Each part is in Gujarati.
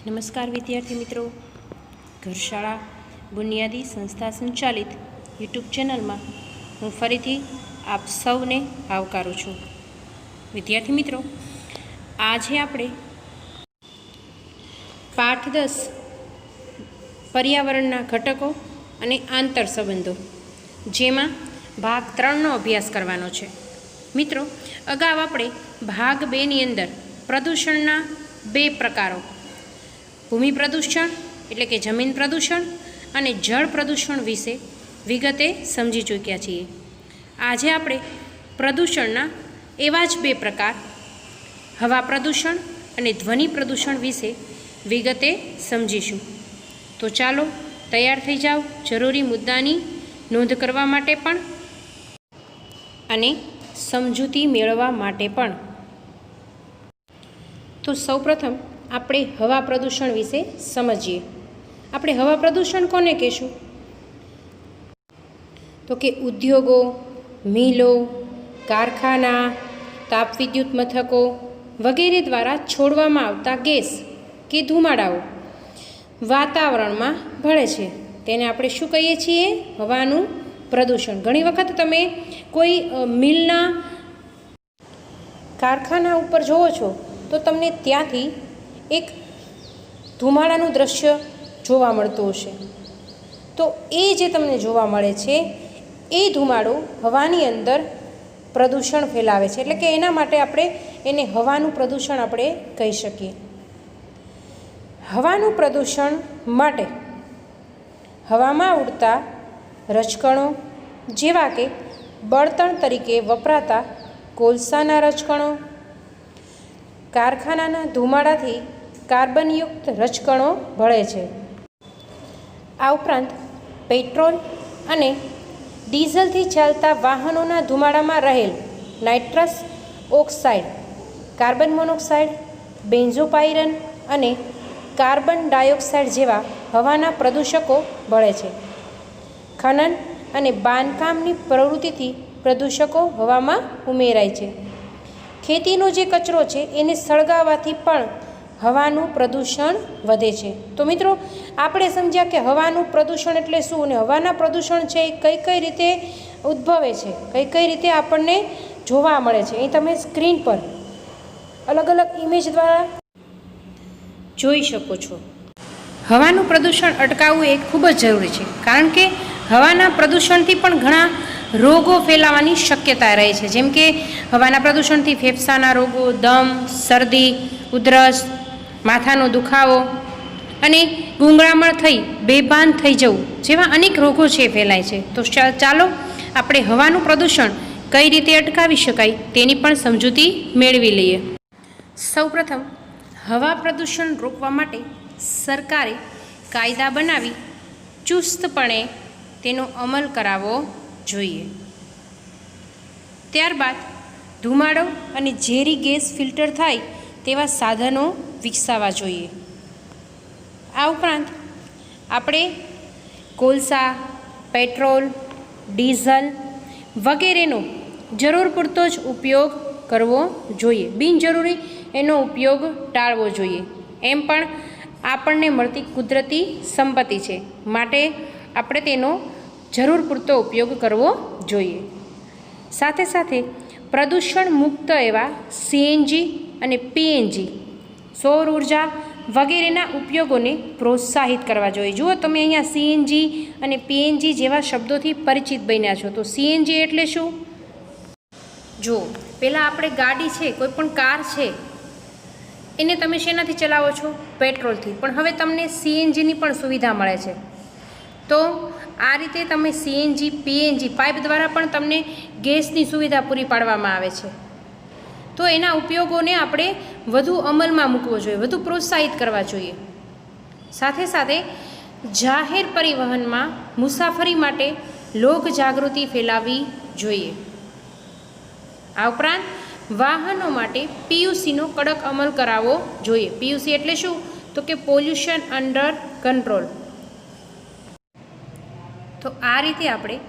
નમસ્કાર વિદ્યાર્થી મિત્રો, ઘરશાળા બુનિયાદી સંસ્થા સંચાલિત યુટ્યુબ ચેનલમાં હું ફરીથી આપ સૌને આવકારું છું. વિદ્યાર્થી મિત્રો, આજે આપણે પાઠ 10 પર્યાવરણના ઘટકો અને આંતર સંબંધો, જેમાં ભાગ 3નો અભ્યાસ કરવાનો છે. મિત્રો, અગાઉ આપણે ભાગ 2ની અંદર પ્રદૂષણના 2 પ્રકારો, ભૂમિ પ્રદૂષણ એટલે કે જમીન પ્રદૂષણ અને જળ પ્રદૂષણ વિશે વિગતે સમજી ચૂક્યા છીએ. આજે આપણે પ્રદૂષણના એવા જ 2 પ્રકાર, હવા પ્રદૂષણ અને ધ્વનિ પ્રદૂષણ વિશે વિગતે સમજીશું. તો ચાલો તૈયાર થઈ જાઓ જરૂરી મુદ્દાની નોંધ કરવા માટે પણ અને સમજૂતી મેળવવા માટે પણ. તો સૌપ્રથમ આપણે હવા પ્રદૂષણ વિશે સમજીએ. આપણે હવા પ્રદૂષણ કોને કહેશું? તો કે ઉદ્યોગો, મિલો, કારખાના, તાપવિદ્યુત મથકો વગેરે દ્વારા છોડવામાં આવતા ગેસ કે ધુમાડાઓ વાતાવરણમાં ભળે છે. તેને આપણે શું કહીએ છીએ? હવાનું પ્રદૂષણ. ઘણી વખત તમે કોઈ મિલના કારખાના ઉપર જોવો છો તો તમને ત્યાંથી એક ધુમાડાનું દ્રશ્ય જોવા મળતું હશે. તો એ જે તમને જોવા મળે છે એ ધુમાડો હવાની અંદર પ્રદૂષણ ફેલાવે છે. એટલે કે એના માટે આપણે એને હવાનું પ્રદૂષણ આપણે કહી શકીએ. હવાનું પ્રદૂષણ માટે હવામાં ઉડતા રજકણો, જેવા કે બળતણ તરીકે વપરાતા કોલસાના રજકણો, કારખાનાના ધુમાડાથી કાર્બનયુક્ત રજકણો ભળે છે. આ ઉપરાંત પેટ્રોલ અને ડીઝલથી ચાલતા વાહનોના ધુમાડામાં રહેલ નાઇટ્રસ ઓક્સાઇડ, કાર્બન મોનોક્સાઇડ, બેન્ઝોપાયરન અને કાર્બન ડાયોક્સાઇડ જેવા હવાના પ્રદૂષકો ભળે છે. ખનન અને બાંધકામની પ્રવૃત્તિથી પ્રદૂષકો હવામાં ઉમેરાય છે. ખેતીનો જે કચરો છે એને સળગાવવાથી પણ હવાનું પ્રદૂષણ વધે છે. તો મિત્રો, આપણે સમજ્યા કે હવાનું પ્રદૂષણ એટલે શું અને હવાના પ્રદૂષણ છે એ કઈ કઈ રીતે ઉદ્ભવે છે, કઈ કઈ રીતે આપણને જોવા મળે છે. અહીં તમે સ્ક્રીન પર અલગ અલગ ઇમેજ દ્વારા જોઈ શકો છો. હવાનું પ્રદૂષણ અટકાવવું એ ખૂબ જ જરૂરી છે, કારણ કે હવાના પ્રદૂષણથી પણ ઘણા રોગો ફેલાવાની શક્યતા રહે છે. જેમ કે હવાના પ્રદૂષણથી ફેફસાના રોગો, દમ, શરદી, ઉધરસ, માથાનો દુખાવો અને ગૂંગળામણ થઈ બેભાન થઈ જવું જેવા અનેક રોગો છે ફેલાય છે. તો ચાલો આપણે હવાનું પ્રદૂષણ કઈ રીતે અટકાવી શકાય તેની પણ સમજૂતી મેળવી લઈએ. સૌપ્રથમ હવા પ્રદૂષણ રોકવા માટે સરકારે કાયદા બનાવી ચુસ્તપણે તેનો અમલ કરાવવો જોઈએ. ત્યારબાદ ધુમાડો અને ઝેરી ગેસ ફિલ્ટર થાય તેવા સાધનો વિકસાવવા જોઈએ. આ ઉપરાંત આપણે કોલસા, પેટ્રોલ, ડીઝલ વગેરેનો જરૂર પૂરતો જ ઉપયોગ કરવો જોઈએ. બિનજરૂરી એનો ઉપયોગ ટાળવો જોઈએ. એમ પણ આપણને મળતી કુદરતી સંપત્તિ છે, માટે આપણે તેનો જરૂર પૂરતો ઉપયોગ કરવો જોઈએ. સાથે સાથે પ્રદૂષણ મુક્ત એવા સીએનજી અને પીએનજી, સૌર ઉર્જા વગેરેના ઉપયોગોને પ્રોત્સાહિત કરવા જોઈએ. જુઓ, તમે અહીંયા સીએનજી અને પીએનજી જેવા શબ્દોથી પરિચિત બન્યા છો. તો સીએનજી એટલે શું? જુઓ, પહેલાં આપણે ગાડી છે, કોઈ પણ કાર છે, એને તમે શેનાથી ચલાવો છો? પેટ્રોલથી. પણ હવે તમને સીએનજીની પણ સુવિધા મળે છે. તો આ રીતે તમે સીએનજી, પીએનજી પાઇપ દ્વારા પણ તમને ગેસની સુવિધા પૂરી પાડવામાં આવે છે. તો એના ઉપયોગોને આપણે વધુ અમલમાં મૂકવો જોઈએ, વધુ પ્રોત્સાહિત કરવા જોઈએ. સાથે સાથે જાહેર પરિવહનમાં મુસાફરી માટે લોક જાગૃતિ ફેલાવવી જોઈએ. આ ઉપરાંત વાહનો માટે પીયુસીનો કડક અમલ કરાવવો જોઈએ. પીયુસી એટલે શું? તો કે પોલ્યુશન અંડર કંટ્રોલ. તો આ રીતે આપણે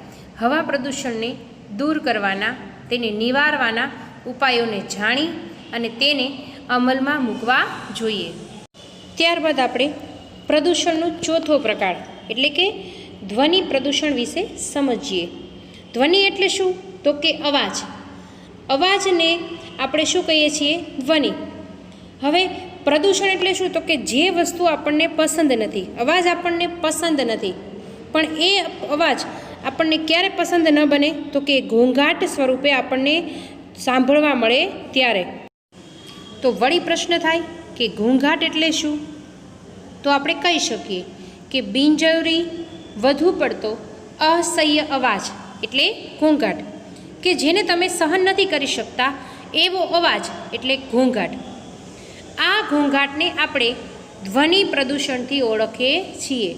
હવા પ્રદૂષણને દૂર કરવાના, તેને નિવારવાના ઉપાયોને જાણી અને તેને અમલમાં મૂકવા જોઈએ. ત્યારબાદ આપણે પ્રદૂષણનો ચોથો પ્રકાર એટલે કે ધ્વનિ પ્રદૂષણ વિશે સમજીએ. ધ્વનિ એટલે શું? તો કે અવાજ. અવાજને આપણે શું કહીએ છીએ? ધ્વનિ. હવે પ્રદૂષણ એટલે શું? તો કે જે વસ્તુ આપણને પસંદ નથી, અવાજ આપણને પસંદ નથી, પણ એ અવાજ આપણને ક્યારે પસંદ ન બને? તો કે ઘોંઘાટ સ્વરૂપે આપણને સાંભળવા મળે ત્યારે. તો વળી પ્રશ્ન થાય કે ઘોંઘાટ એટલે શું? તો આપણે કહી શકીએ કે બિનજરૂરી વધુ પડતો અસહ્ય અવાજ એટલે ઘોંઘાટ, કે જેને તમે સહન નથી કરી શકતા એવો અવાજ એટલે ઘોંઘાટ. આ ઘોંઘાટને આપણે ધ્વનિ પ્રદૂષણથી ઓળખીએ છીએ.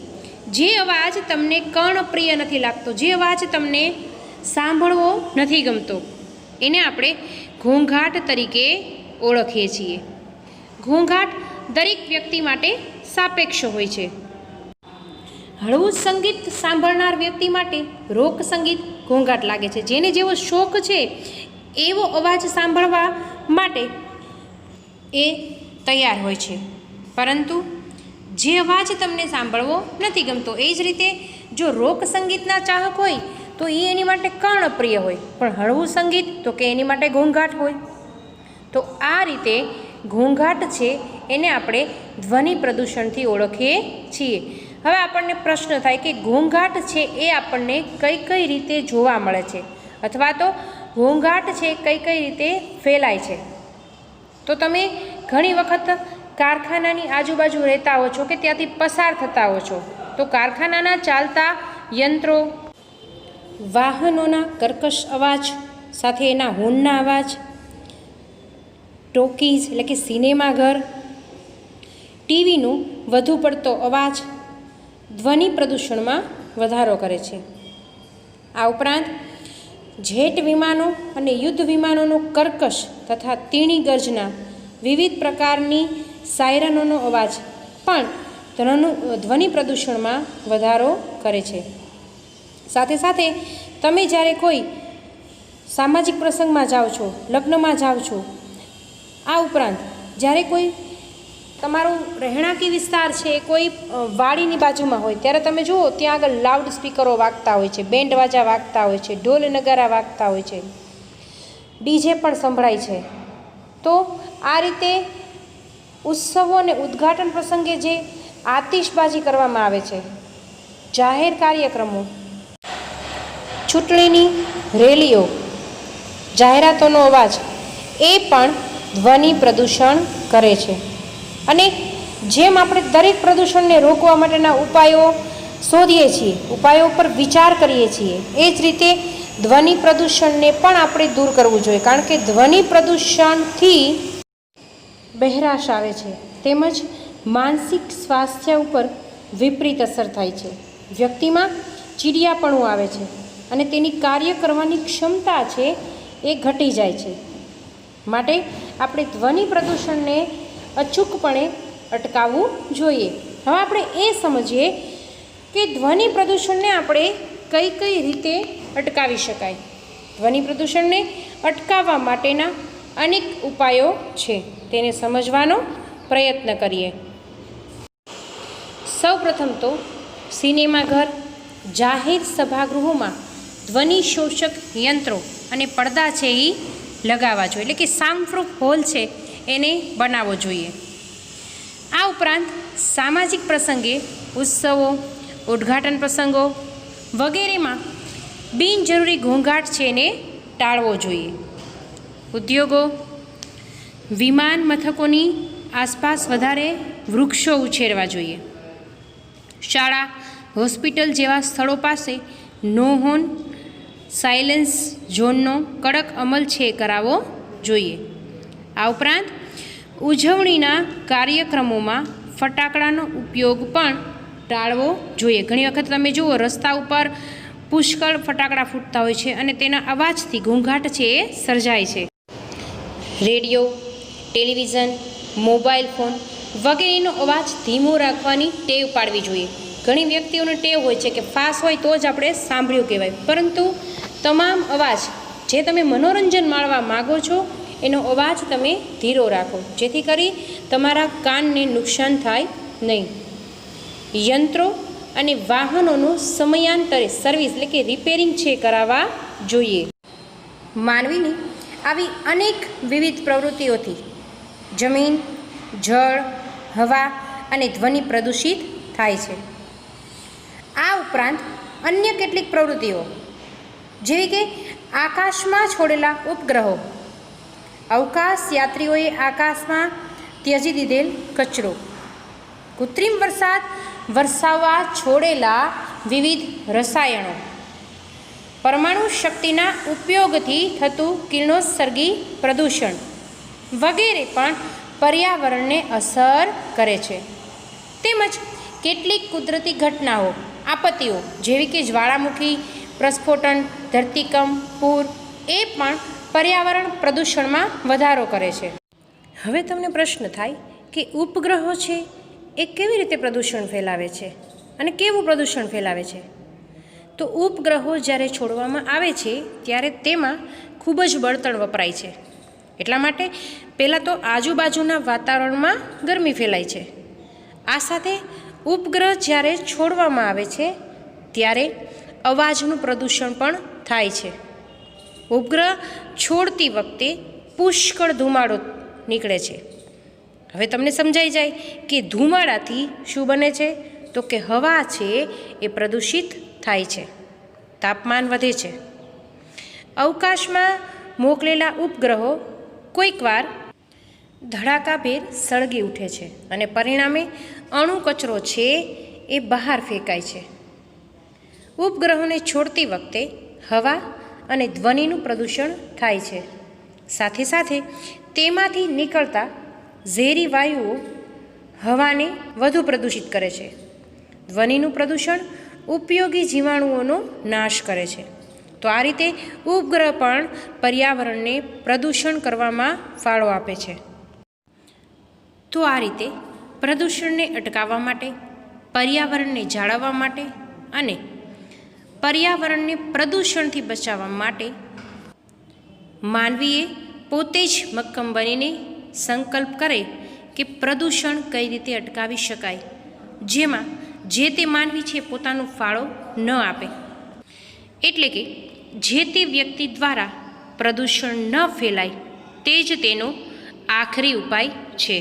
જે અવાજ તમને કર્ણપ્રિય નથી લાગતો, જે અવાજ તમને સાંભળવો નથી ગમતો, એને આપણે ઘોંઘાટ તરીકે ઓળખીએ છીએ. ઘોંઘાટ દરેક વ્યક્તિ માટે સાપેક્ષ હોય છે. હળવું સંગીત સાંભળનાર વ્યક્તિ માટે રોક સંગીત ઘોંઘાટ લાગે છે. જેને જેવો શોખ છે એવો અવાજ સાંભળવા માટે એ તૈયાર હોય છે, પરંતુ જે અવાજ તમને સાંભળવો નથી ગમતો, એ જ રીતે જો રોક સંગીતના ચાહક હોય તો એ એની માટે કર્ણપ્રિય હોય, પણ હળવું સંગીત તો કે એની માટે ઘોંઘાટ હોય. તો આ રીતે ઘોંઘાટ છે એને આપણે ધ્વનિ પ્રદૂષણથી ઓળખીએ છીએ. હવે આપણને પ્રશ્ન થાય કે ઘોંઘાટ છે એ આપણને કઈ કઈ રીતે જોવા મળે છે, અથવા તો ઘોંઘાટ છે કઈ કઈ રીતે ફેલાય છે. તો તમે ઘણી વખત કારખાનાની આજુબાજુ રહેતા હો છો કે ત્યાંથી પસાર થતા હો છો, તો કારખાનાના ચાલતા યંત્રો, વાહનોના કર્કશ અવાજ સાથે એના હોર્નના અવાજ, ટોકીઝ એટલે કે સિનેમાઘર, ટીવીનો વધુ પડતો અવાજ ધ્વનિ પ્રદૂષણમાં વધારો કરે છે. આ ઉપરાંત જેટ વિમાનો અને યુદ્ધ વિમાનોનો કર્કશ તથા તીણી ગર્જના, વિવિધ પ્રકારની સાયરનોનો અવાજ પણ ધ્વનિ પ્રદૂષણમાં વધારો કરે છે. સાથે સાથે તમે જ્યારે કોઈ સામાજિક પ્રસંગમાં જાઓ છો, લગ્નમાં જાઓ છો, આ ઉપરાંત જ્યારે કોઈ તમારું રહેણાંકી વિસ્તાર છે કોઈ વાડીની બાજુમાં હોય ત્યારે તમે જુઓ ત્યાં આગળ લાઉડ સ્પીકરો વાગતા હોય છે, બેન્ડ વાજા વાગતા હોય છે, ઢોલ નગારા વાગતા હોય છે, ડીજે પણ સંભળાય છે. તો આ રીતે ઉત્સવો અને ઉદ્ઘાટન પ્રસંગે જે આતિશબાજી કરવામાં આવે છે, જાહેર કાર્યક્રમો, ચૂંટણીની રેલીઓ, જાહેરાતોનો અવાજ એ પણ ધ્વનિ પ્રદૂષણ કરે છે. અને જેમ આપણે દરેક પ્રદૂષણને રોકવા માટેના ઉપાયો શોધીએ છીએ, ઉપાયો પર વિચાર કરીએ છીએ, એ જ રીતે ધ્વનિ પ્રદૂષણને પણ આપણે દૂર કરવું જોઈએ. કારણ કે ધ્વનિ પ્રદૂષણથી બહેરાશ આવે છે તેમજ માનસિક સ્વાસ્થ્ય ઉપર વિપરીત અસર થાય છે. વ્યક્તિમાં ચીડિયાપણું આવે છે અને તેની કાર્ય કરવાની ક્ષમતા છે એ ઘટી જાય છે. માટે આપણે ધ્વનિ પ્રદૂષણને અચૂકપણે અટકાવવું જોઈએ. હવે આપણે એ સમજીએ કે ધ્વનિ પ્રદૂષણને આપણે કઈ કઈ રીતે અટકાવી શકાય. ધ્વનિ પ્રદૂષણને અટકાવવા માટેના અનેક ઉપાયો છે, તેને સમજવાનો પ્રયત્ન કરીએ. સૌપ્રથમ તો સિનેમાઘર, જાહેર સભાગૃહોમાં ધ્વનિ શોષક યંત્રો અને પડદા છે એ લગાવવા જોઈએ, એટલે કે સાઉન્ડ પ્રૂફ હોલ છે એને બનાવવો જોઈએ. આ ઉપરાંત સામાજિક પ્રસંગે, ઉત્સવો, ઉદ્ઘાટન પ્રસંગો વગેરેમાં બિનજરૂરી ઘોંઘાટ છે એને ટાળવો જોઈએ. ઉદ્યોગો, વિમાન મથકોની આસપાસ વધારે વૃક્ષો ઉછેરવા જોઈએ. શાળા, હોસ્પિટલ જેવા સ્થળો પાસે નો હોર્ન, સાયલેન્સ ઝોનનો કડક અમલ છે કરાવવો જોઈએ. આ ઉપરાંત ઉજવણીના કાર્યક્રમોમાં ફટાકડાનો ઉપયોગ પણ ટાળવો જોઈએ. ઘણી વખત તમે જુઓ રસ્તા ઉપર પુષ્કળ ફટાકડા ફૂટતા હોય છે અને તેના અવાજથી ઘોંઘાટ છે એ સર્જાય છે. રેડિયો, ટેલિવિઝન, મોબાઈલ ફોન વગેરેનો અવાજ ધીમો રાખવાની ટેવ પાડવી જોઈએ. ઘણી વ્યક્તિઓને ટેવ હોય છે કે ફાસ્ટ હોય તો જ આપણે સાંભળ્યું કહેવાય, પરંતુ તમામ અવાજ જે તમે મનોરંજન માણવા માગો છો એનો અવાજ તમે ધીરો રાખો, જેથી કરી તમારા કાનને નુકસાન થાય નહીં. યંત્રો અને વાહનોનું સમયાંતરે સર્વિસ એટલે કે રિપેરિંગ છે કરાવવા જોઈએ. માનવીની આવી અનેક વિવિધ પ્રવૃત્તિઓથી જમીન, જળ, હવા અને ધ્વનિ પ્રદૂષિત થાય છે. આ ઉપરાંત અન્ય કેટલીક પ્રવૃત્તિઓ જેવી કે આકાશમાં છોડેલા ઉપગ્રહો, અવકાશ યાત્રીઓએ આકાશમાં ત્યજી દીધેલ કચરો, કૃત્રિમ વરસાદ વરસાવવા છોડેલા વિવિધ રસાયણો, પરમાણુ શક્તિના ઉપયોગથી થતું કિરણોત્સર્ગી પ્રદૂષણ વગેરે પણ પર્યાવરણને અસર કરે છે. તેમજ કેટલીક કુદરતી ઘટનાઓ, આપત્તિઓ જેવી કે જ્વાળામુખી પ્રસ્ફોટન, ધરતીકંપ, પૂર એ પણ પર્યાવરણ પ્રદૂષણમાં વધારો કરે છે. હવે તમને પ્રશ્ન થાય કે ઉપગ્રહો છે એ કેવી રીતે પ્રદૂષણ ફેલાવે છે અને કેવું પ્રદૂષણ ફેલાવે છે? તો ઉપગ્રહો જ્યારે છોડવામાં આવે છે ત્યારે તેમાં ખૂબ જ બળતણ વપરાય છે. એટલા માટે પહેલાં તો આજુબાજુના વાતાવરણમાં ગરમી ફેલાય છે. આ સાથે ઉપગ્રહ જ્યારે છોડવામાં આવે છે ત્યારે અવાજનું પ્રદૂષણ પણ થાય છે. ઉપગ્રહ છોડતી વખતે પુષ્કળ ધુમાડો નીકળે છે. હવે તમને સમજાઈ જાય કે ધુમાડાથી શું બને છે? તો કે હવા છે એ પ્રદૂષિત થાય છે, તાપમાન વધે છે. અવકાશમાં મોકલેલા ઉપગ્રહો કોઈકવાર ધડાકાભેર સળગી ઉઠે છે અને પરિણામે અણુ કચરો છે એ બહાર ફેંકાય છે. ઉપગ્રહોને છોડતી વખતે હવા અને ધ્વનિનું પ્રદૂષણ થાય છે. સાથે સાથે તેમાંથી નીકળતા ઝેરી વાયુઓ હવાને વધુ પ્રદૂષિત કરે છે. ધ્વનિનું પ્રદૂષણ ઉપયોગી જીવાણુઓનો નાશ કરે છે. તો આ રીતે ઉપગ્રહ પણ પર્યાવરણને પ્રદૂષણ કરવામાં ફાળો આપે છે. તો આ રીતે પ્રદૂષણને અટકાવવા માટે, પર્યાવરણને જાળવવા માટે અને પર્યાવરણને પ્રદૂષણથી બચાવવા માટે માનવીએ પોતે જ મક્કમ બનીને સંકલ્પ કરે કે પ્રદૂષણ કઈ રીતે અટકાવી શકાય, જેમાં જે તે માનવી છે પોતાનો ફાળો ન આપે. એટલે કે જે તે વ્યક્તિ દ્વારા પ્રદૂષણ ન ફેલાય તે જ તેનો આખરી ઉપાય છે.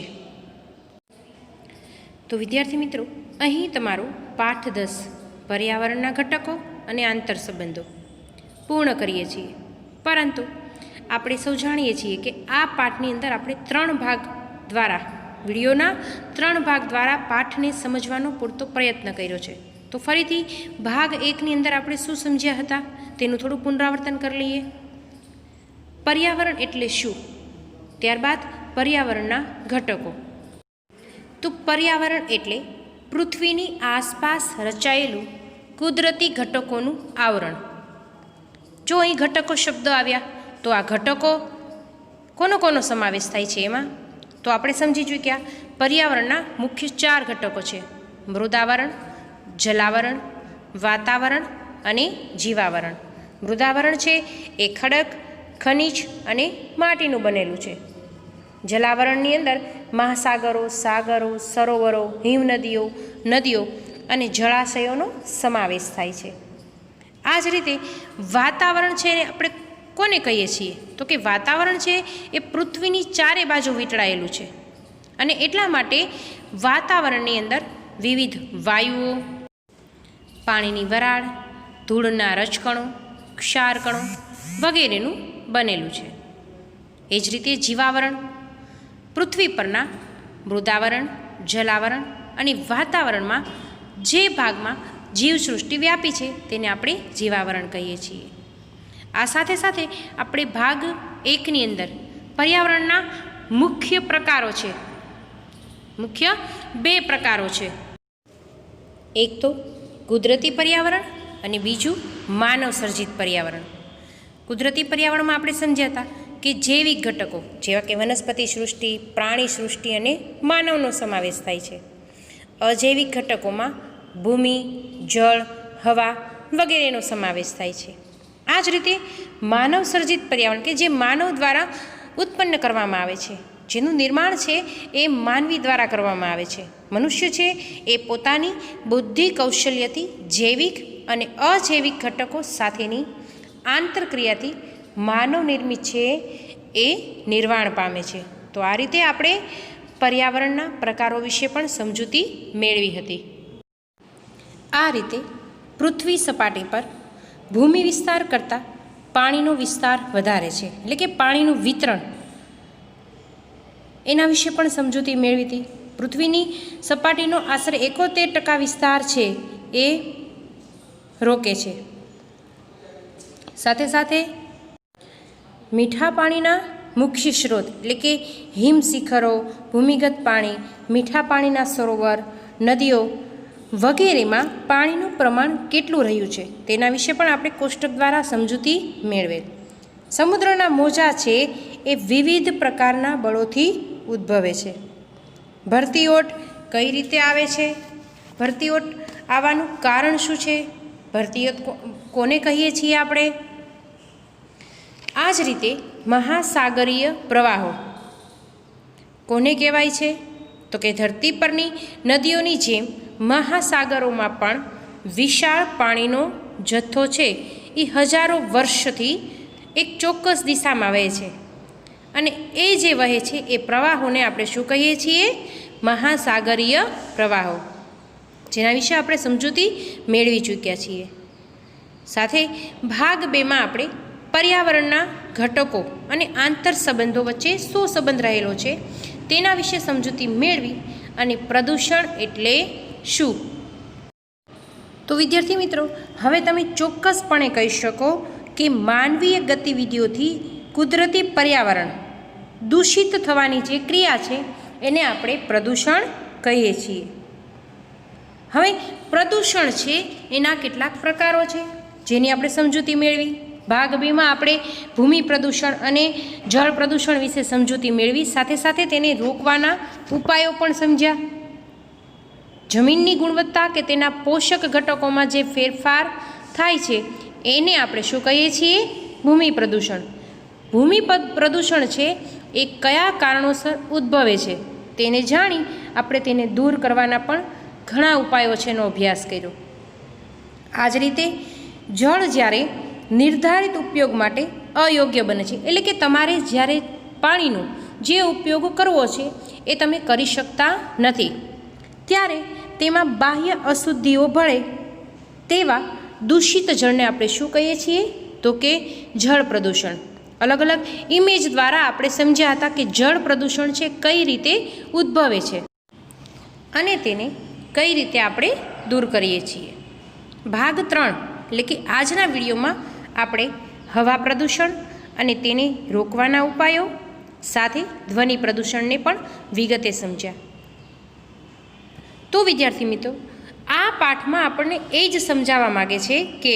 તો વિદ્યાર્થી મિત્રો, અહીં તમારો પાઠ 10 પર્યાવરણના ઘટકો અને આંતર સંબંધો પૂર્ણ કરીએ છીએ. પરંતુ આપણે સૌ જાણીએ છીએ કે આ પાઠની અંદર આપણે 3 ભાગ દ્વારા, વિડીયોના 3 ભાગ દ્વારા પાઠને સમજવાનો પૂરતો પ્રયત્ન કર્યો છે. તો ફરીથી ભાગ 1ની અંદર આપણે શું સમજ્યા હતા તેનું થોડું પુનરાવર્તન કરી લઈએ. પર્યાવરણ એટલે શું? ત્યારબાદ પર્યાવરણના ઘટકો. તો પર્યાવરણ એટલે પૃથ્વીની આસપાસ રચાયેલું કુદરતી ઘટકોનું આવરણ. જો અહીં ઘટકો શબ્દ આવ્યા તો આ ઘટકો કોનો કોનો સમાવેશ થાય છે એમાં? તો આપણે સમજી ચૂક્યા પર્યાવરણના મુખ્ય 4 ઘટકો છે: મૃદાવરણ, જલાવરણ, વાતાવરણ અને જીવાવરણ. મૃદાવરણ છે એ ખડક, ખનિજ અને માટીનું બનેલું છે. જલાવરણની અંદર મહાસાગરો, સાગરો, સરોવરો, હિમનદીઓ, નદીઓ અને જળાશયોનો સમાવેશ થાય છે. આ જ રીતે વાતાવરણ છે આપણે કોને કહીએ છીએ? તો કે વાતાવરણ છે એ પૃથ્વીની 4 બાજુ વીંટળાયેલું છે અને એટલા માટે વાતાવરણની અંદર વિવિધ વાયુઓ, પાણીની વરાળ, ધૂળના રજકણો, ક્ષારકણો વગેરેનું બનેલું છે. એ જ રીતે જીવાવરણ પૃથ્વી પરના મૃદાવરણ, જલાવરણ અને વાતાવરણમાં જે ભાગમાં જીવસૃષ્ટિ વ્યાપી છે તેને આપણે જીવાવરણ કહીએ છીએ. આ સાથે સાથે આપણે ભાગ 1ની અંદર પર્યાવરણના મુખ્ય પ્રકારો છે. મુખ્ય 2 પ્રકારો છે. એક તો કુદરતી પર્યાવરણ અને બીજું માનવ સર્જિત પર્યાવરણ. કુદરતી પર્યાવરણમાં આપણે સમજ્યા હતા કે જૈવિક ઘટકો જેવા કે વનસ્પતિ સૃષ્ટિ, પ્રાણી સૃષ્ટિ અને માનવનો સમાવેશ થાય છે. અજૈવિક ઘટકોમાં ભૂમિ, જળ, હવા વગેરેનો સમાવેશ થાય છે. આ જ રીતે માનવ સર્જિત પર્યાવરણ કે જે માનવ દ્વારા ઉત્પન્ન કરવામાં આવે છે, જેનું નિર્માણ છે એ માનવી દ્વારા કરવામાં આવે છે. મનુષ્ય છે એ પોતાની બુદ્ધિ કૌશલ્યથી જૈવિક અને અજૈવિક ઘટકો સાથેની આંતરક્રિયાથી માનવ નિર્મિત છે એ નિર્વાણ પામે છે. તો આ રીતે આપણે પર્યાવરણના પ્રકારો વિશે પણ સમજૂતી મેળવી હતી. આ રીતે પૃથ્વી સપાટી પર ભૂમિ વિસ્તાર કરતાં પાણીનો વિસ્તાર વધારે છે, એટલે કે પાણીનું વિતરણ, એના વિશે પણ સમજૂતી મેળવી હતી. પૃથ્વીની સપાટીનો આશરે 71% વિસ્તાર છે એ રોકે છે. સાથે સાથે મીઠા પાણીના મુખ્ય સ્ત્રોત એટલે કે હિમશિખરો, ભૂમિગત પાણી, મીઠા પાણીના સરોવર, નદીઓ વગેરેમાં પાણીનું પ્રમાણ કેટલું રહ્યું છે તેના વિશે પણ આપણે કોષ્ટક દ્વારા સમજૂતી મેળવેલ. સમુદ્રના મોજા છે એ વિવિધ પ્રકારના બળોથી ઉદ્ભવે છે. ભરતીઓટ કઈ રીતે આવે છે? ભરતીઓટ આવવાનું કારણ શું છે? ભરતીઓટ કોને કહીએ છીએ આપણે? આ જ રીતે મહાસાગરીય પ્રવાહો કોને કહેવાય છે? તો કે ધરતી પરની નદીઓની જેમ મહાસાગરોમાં પણ વિશાળ પાણીનો જથ્થો છે એ હજારો વર્ષથી એક ચોક્કસ દિશામાં વહે છે, અને એ જે વહે છે એ પ્રવાહોને આપણે શું કહીએ છીએ? મહાસાગરીય પ્રવાહો, જેના વિશે આપણે સમજૂતી મેળવી ચૂક્યા છીએ. સાથે ભાગ 2માં આપણે પર્યાવરણના ઘટકો અને આંતર સંબંધો વચ્ચે શું સંબંધ રહેલો છે તેના વિશે સમજૂતી મેળવી અને પ્રદૂષણ એટલે શું. તો વિદ્યાર્થી મિત્રો, હવે તમે ચોક્કસપણે કહી શકો કે માનવીય ગતિવિધિઓથી કુદરતી પર્યાવરણ દૂષિત થવાની જે ક્રિયા છે એને આપણે પ્રદૂષણ કહીએ છીએ. હવે પ્રદૂષણ છે એના કેટલાક પ્રકારો છે જેની આપણે સમજૂતી મેળવી. ભાગ 2માં આપણે ભૂમિ પ્રદૂષણ અને જળ પ્રદૂષણ વિશે સમજૂતી મેળવી, સાથે સાથે તેને રોકવાના ઉપાયો પણ સમજ્યા. જમીનની ગુણવત્તા કે તેના પોષક ઘટકોમાં જે ફેરફાર થાય છે એને આપણે શું કહીએ છીએ? ભૂમિ પ્રદૂષણ. ભૂમિ પ્રદૂષણ છે એ કયા કારણોસર ઉદ્ભવે છે તેને જાણી આપણે તેને દૂર કરવાના પણ ઘણા ઉપાયો છે એનો અભ્યાસ કર્યો. આ જ રીતે જળ જ્યારે નિર્ધારિત ઉપયોગ માટે અયોગ્ય બને છે, એટલે કે તમારે જ્યારે પાણીનો જે ઉપયોગ કરવો છે એ તમે કરી શકતા નથી, ત્યારે તેમાં બાહ્ય અશુદ્ધિઓ ભળે તેવા દૂષિત જળને આપણે શું કહીએ છીએ? તો કે જળ પ્રદૂષણ. અલગ અલગ ઇમેજ દ્વારા આપણે સમજ્યા હતા કે જળ પ્રદૂષણ છે કઈ રીતે ઉદ્ભવે છે અને તેને કઈ રીતે આપણે દૂર કરીએ છીએ. ભાગ 3 એટલે કે આજના વિડીયોમાં આપણે હવા પ્રદૂષણ અને તેને રોકવાના ઉપાયો સાથે ધ્વનિ પ્રદૂષણને પણ વિગતે સમજ્યા. તો વિદ્યાર્થી મિત્રો, આ પાઠમાં આપણને એ જ સમજાવવા માગે છે કે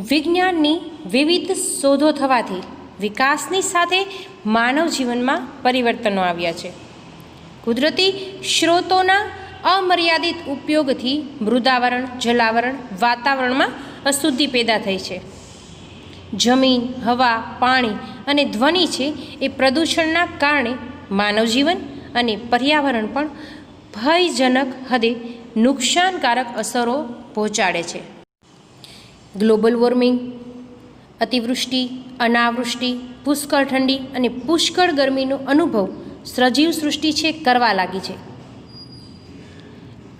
વિજ્ઞાનની વિવિધ શોધો થવાથી વિકાસની સાથે માનવ જીવનમાં પરિવર્તનો આવ્યા છે. કુદરતી સ્ત્રોતોના અમર્યાદિત ઉપયોગથી મૃદાવરણ, જલાવરણ, વાતાવરણમાં અશુદ્ધિ પેદા થઈ છે. જમીન, હવા, પાણી અને ધ્વનિ છે એ પ્રદૂષણના કારણે માનવ જીવન અને પર્યાવરણ પણ ભયજનક હદે નુકસાનકારક અસરો પહોંચાડે છે. ગ્લોબલ વોર્મિંગ, અતિવૃષ્ટિ, અનાવૃષ્ટિ, પુષ્કળ ઠંડી અને પુષ્કળ ગરમીનો અનુભવ સજીવ સૃષ્ટિ છે કરવા લાગી છે.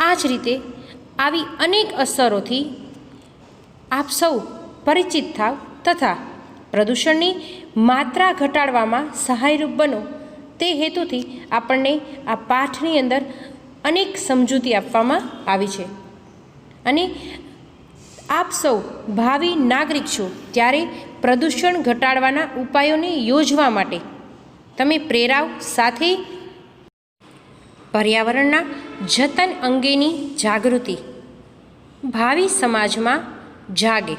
આ જ રીતે આવી અનેક અસરોથી આપ સૌ પરિચિત થાવ તથા પ્રદૂષણની માત્રા ઘટાડવામાં સહાયરૂપ બનો તે હેતુથી આપણને આ પાઠની અંદર અનેક સમજૂતી આપવામાં આવી છે. અને આપ સૌ ભાવિ નાગરિક છો ત્યારે પ્રદૂષણ ઘટાડવાના ઉપાયોને યોજવા માટે તમે પ્રેરાવ, સાથે પર્યાવરણના જતન અંગેની જાગૃતિ ભાવિ સમાજમાં જાગે.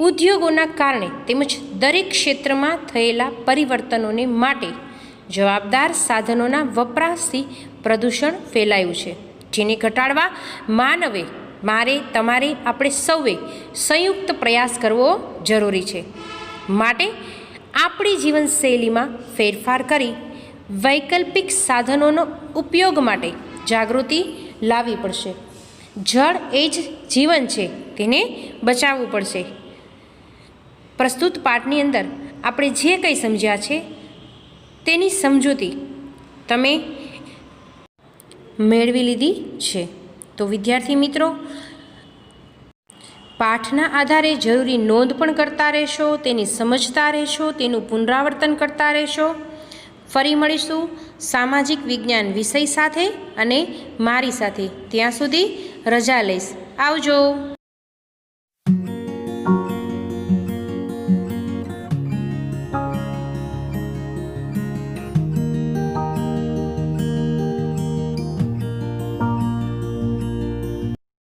ઉદ્યોગોના કારણે તેમજ દરેક ક્ષેત્રમાં થયેલા પરિવર્તનોને માટે જવાબદાર સાધનોના વપરાશથી પ્રદૂષણ ફેલાયું છે, જેને ઘટાડવા તમારે આપણે સૌએ સંયુક્ત પ્રયાસ કરવો જરૂરી છે. માટે આપણી જીવનશૈલીમાં ફેરફાર કરી વૈકલ્પિક સાધનોનો ઉપયોગ માટે જાગૃતિ લાવવી પડશે. જળ એ જ જીવન છે, તેને બચાવવું પડશે. પ્રસ્તુત પાઠની અંદર આપણે જે કંઈ સમજ્યા છે તેની સમજૂતી તમે મેળવી લીધી છે. તો વિદ્યાર્થી મિત્રો, પાઠના આધારે જરૂરી નોંધ પણ કરતા રહેશો, તેની સમજતા રહેશો, તેનું પુનરાવર્તન કરતા રહેશો. ફરી મળીશું સામાજિક વિજ્ઞાન વિષય સાથે અને મારી સાથે. ત્યાં સુધી રજા લઈશ. આવજો.